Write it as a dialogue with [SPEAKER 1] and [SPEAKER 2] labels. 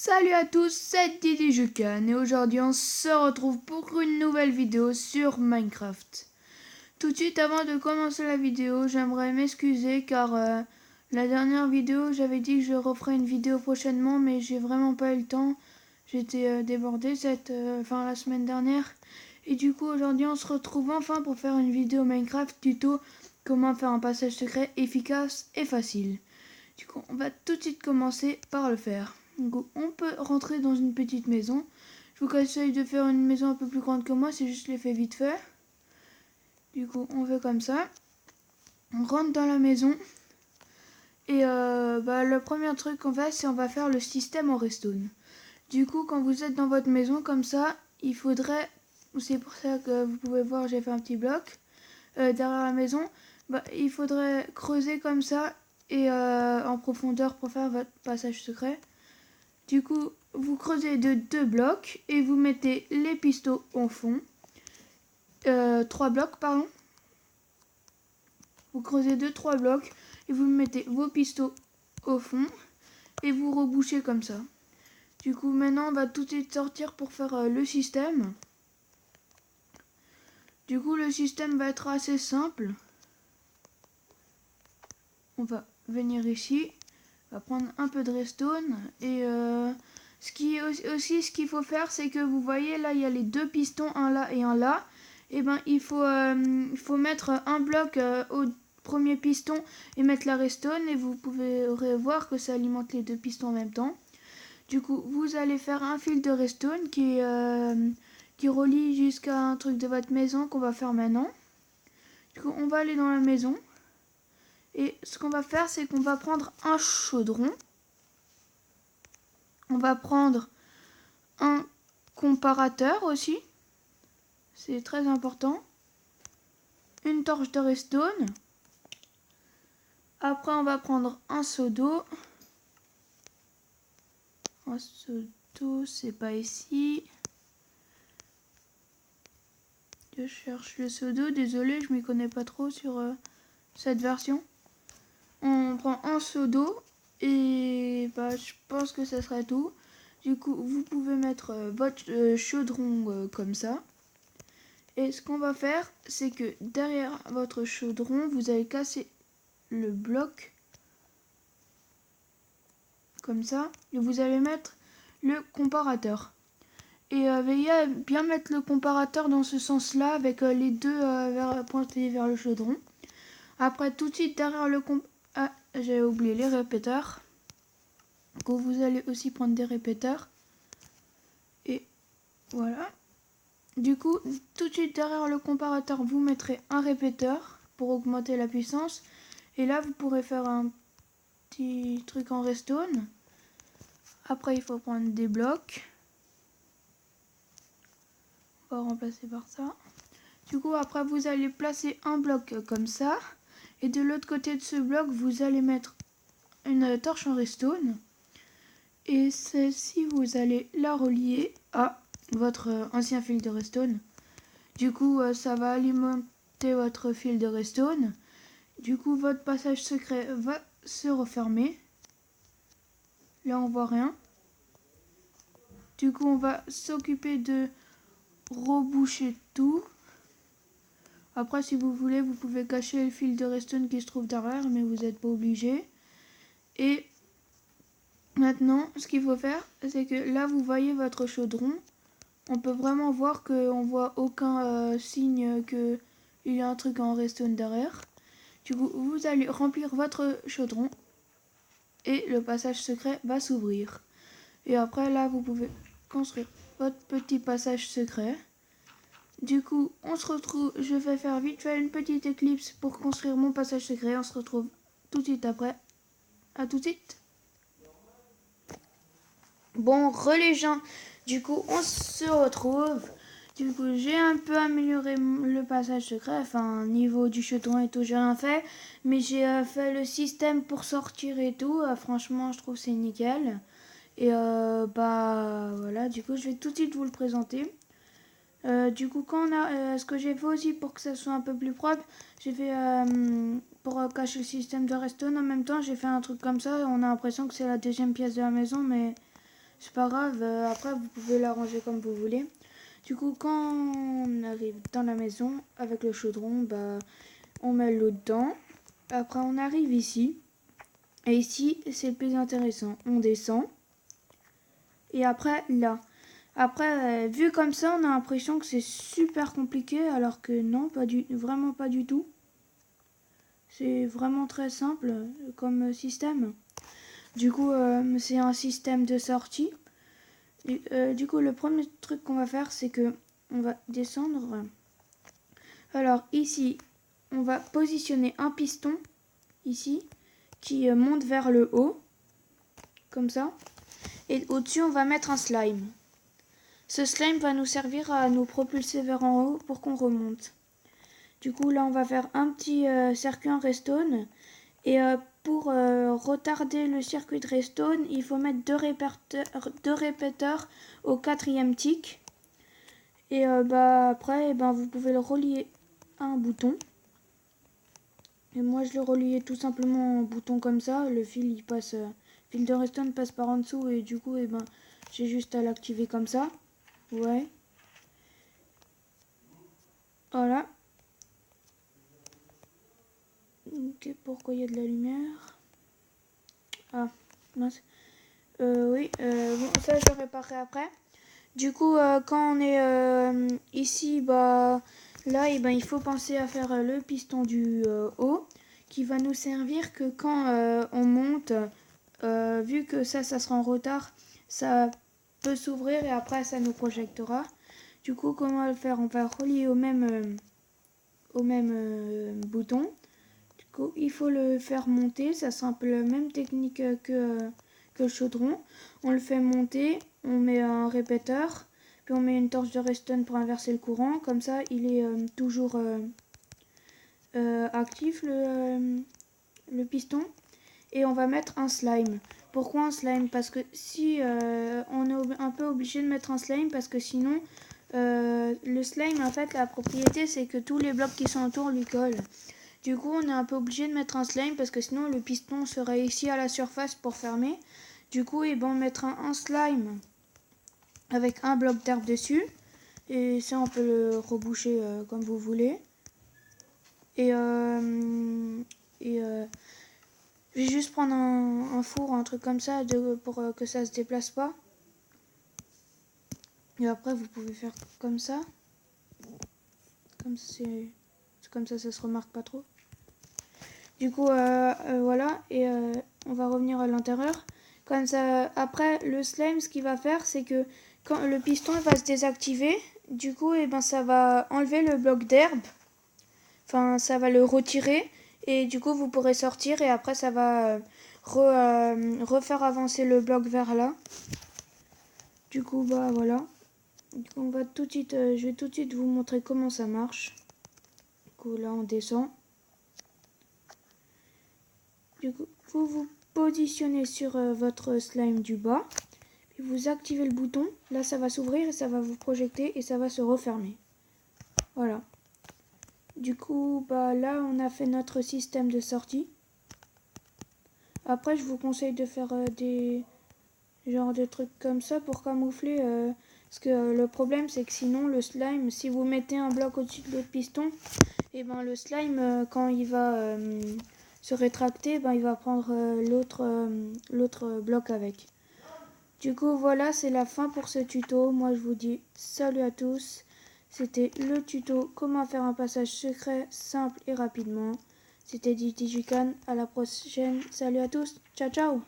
[SPEAKER 1] Salut à tous, c'est Didi Jukan et aujourd'hui on se retrouve pour une nouvelle vidéo sur Minecraft. Tout de suite avant de commencer la vidéo, j'aimerais m'excuser car la dernière vidéo j'avais dit que je referais une vidéo prochainement mais j'ai vraiment pas eu le temps. J'étais débordée la semaine dernière et du coup aujourd'hui on se retrouve enfin pour faire une vidéo Minecraft tuto comment faire un passage secret efficace et facile. Du coup on va tout de suite commencer par le faire. Donc, on peut rentrer dans une petite maison. Je vous conseille de faire une maison un peu plus grande que moi, c'est juste l'effet vite fait. Du coup, on fait comme ça. On rentre dans la maison. Et le premier truc qu'on fait, c'est on va faire le système en redstone. Du coup, quand vous êtes dans votre maison comme ça, il faudrait... C'est pour ça que vous pouvez voir, j'ai fait un petit bloc derrière la maison. Il faudrait creuser comme ça et en profondeur pour faire votre passage secret. Du coup, vous creusez de 2 blocs et vous mettez les pistons au fond. 3 blocs, pardon. Vous creusez 3 blocs et vous mettez vos pistons au fond et vous rebouchez comme ça. Du coup, maintenant, on va tout de suite sortir pour faire le système. Du coup, le système va être assez simple. On va venir ici. On va prendre un peu de redstone et... ce qu'il faut faire, c'est que vous voyez là, il y a les 2 pistons, un là et un là. Et il faut mettre un bloc au premier piston et mettre la redstone. Et vous pouvez voir que ça alimente les 2 pistons en même temps. Du coup, vous allez faire un fil de redstone qui relie jusqu'à un truc de votre maison qu'on va faire maintenant. Du coup, on va aller dans la maison. Et ce qu'on va faire, c'est qu'on va prendre un chaudron. On va prendre un comparateur aussi, c'est très important. Une torche de redstone. Après, on va prendre un seau d'eau. Un seau d'eau, c'est pas ici. Je cherche le seau d'eau, désolé, je m'y connais pas trop sur cette version. On prend un seau d'eau et je pense que ça serait tout. Du coup, vous pouvez mettre votre chaudron comme ça. Et ce qu'on va faire, c'est que derrière votre chaudron, vous allez casser le bloc comme ça et vous allez mettre le comparateur. Et veillez à bien mettre le comparateur dans ce sens-là avec les deux pointés vers le chaudron. Après, tout de suite derrière le ah, j'avais oublié les répéteurs. Donc vous allez aussi prendre des répéteurs. Et voilà. Du coup, tout de suite derrière le comparateur, vous mettrez un répéteur pour augmenter la puissance. Et là, vous pourrez faire un petit truc en redstone. Après, il faut prendre des blocs. On va remplacer par ça. Du coup, après, vous allez placer un bloc comme ça. Et de l'autre côté de ce bloc, vous allez mettre une torche en redstone. Et celle-ci, vous allez la relier à votre ancien fil de redstone. Du coup, ça va alimenter votre fil de redstone. Du coup, votre passage secret va se refermer. Là, on voit rien. Du coup, on va s'occuper de reboucher tout. Après, si vous voulez, vous pouvez cacher le fil de redstone qui se trouve derrière, mais vous n'êtes pas obligé. Et maintenant, ce qu'il faut faire, c'est que là, vous voyez votre chaudron. On peut vraiment voir qu'on voit aucun signe qu'il y a un truc en redstone derrière. Du coup, vous allez remplir votre chaudron et le passage secret va s'ouvrir. Et après, là, vous pouvez construire votre petit passage secret. Du coup, on se retrouve, je vais faire vite fait une petite éclipse pour construire mon passage secret. On se retrouve tout de suite après. À tout de suite. Bon, les gens, du coup, on se retrouve. Du coup, j'ai un peu amélioré le passage secret. Enfin, niveau du chaudron et tout, j'ai rien fait. Mais j'ai fait le système pour sortir et tout. Franchement, je trouve c'est nickel. Et voilà, du coup, je vais tout de suite vous le présenter. Du coup, ce que j'ai fait aussi pour que ça soit un peu plus propre, j'ai fait pour cacher le système de redstone en même temps, j'ai fait un truc comme ça. On a l'impression que c'est la deuxième pièce de la maison, mais c'est pas grave, après vous pouvez l'arranger comme vous voulez. Du coup, quand on arrive dans la maison avec le chaudron, bah, on met l'eau dedans. Après, on arrive ici. Et ici, c'est le plus intéressant. On descend. Et après, là. Après, vu comme ça, on a l'impression que c'est super compliqué, alors que non, vraiment pas du tout. C'est vraiment très simple comme système. Du coup, c'est un système de sortie. Du coup, le premier truc qu'on va faire, c'est que on va descendre. Alors ici, on va positionner un piston ici qui monte vers le haut, comme ça. Et au-dessus, on va mettre un slime. Ce slime va nous servir à nous propulser vers en haut pour qu'on remonte. Du coup, là, on va faire un petit circuit en redstone. Et pour retarder le circuit de redstone, il faut mettre deux répéteurs au 4e tick. Et bah, après, vous pouvez le relier à un bouton. Et moi, je le reliais tout simplement en bouton comme ça. Le fil, il passe, fil de redstone passe par en dessous. Et du coup, j'ai juste à l'activer comme ça. Ouais. Voilà. Ok, pourquoi il y a de la lumière? Ah, mince. Oui, bon, ça, je le réparerai après. Du coup, quand on est ici, bah, là, il faut penser à faire le piston du haut qui va nous servir que quand on monte, vu que ça sera en retard, ça peut s'ouvrir et après ça nous projectera. Du coup, comment on va le faire? On va relier au même bouton. Du coup, il faut le faire monter. Ça sera un peu la même technique que le chaudron. On le fait monter, on met un répéteur, puis on met une torche de redstone pour inverser le courant. Comme ça, il est toujours actif le piston. Et on va mettre un slime. Pourquoi un slime? Parce que si on est un peu obligé de mettre un slime, parce que sinon le slime, en fait, la propriété c'est que tous les blocs qui sont autour lui collent. Du coup, on est un peu obligé de mettre un slime parce que sinon le piston serait ici à la surface pour fermer. Du coup, on mettra un slime avec un bloc d'herbe dessus. Et ça, on peut le reboucher comme vous voulez. Et je vais juste prendre un four, un truc comme ça, pour que ça se déplace pas. Et après, vous pouvez faire comme ça. Comme ça, ça se remarque pas trop. Du coup, voilà. Et on va revenir à l'intérieur. Comme ça, après, le slime, ce qu'il va faire, c'est que quand le piston va se désactiver, du coup, ça va enlever le bloc d'herbe. Enfin, ça va le retirer. Et du coup, vous pourrez sortir. Et après, ça va refaire avancer le bloc vers là. Du coup, bah voilà. Du coup, je vais tout de suite vous montrer comment ça marche. Du coup, là, on descend. Du coup, vous vous positionnez sur votre slime du bas. Puis vous activez le bouton. Là, ça va s'ouvrir et ça va vous projeter et ça va se refermer. Voilà. Du coup, bah là, on a fait notre système de sortie. Après, je vous conseille de faire des genres de trucs comme ça pour camoufler. Parce que le problème, c'est que sinon, le slime, si vous mettez un bloc au-dessus de l'autre piston, et le slime, quand il va se rétracter, il va prendre l'autre bloc avec. Du coup, voilà, c'est la fin pour ce tuto. Moi, je vous dis salut à tous. C'était le tuto comment faire un passage secret simple et rapidement. C'était DigiCan. À la prochaine. Salut à tous. Ciao, ciao.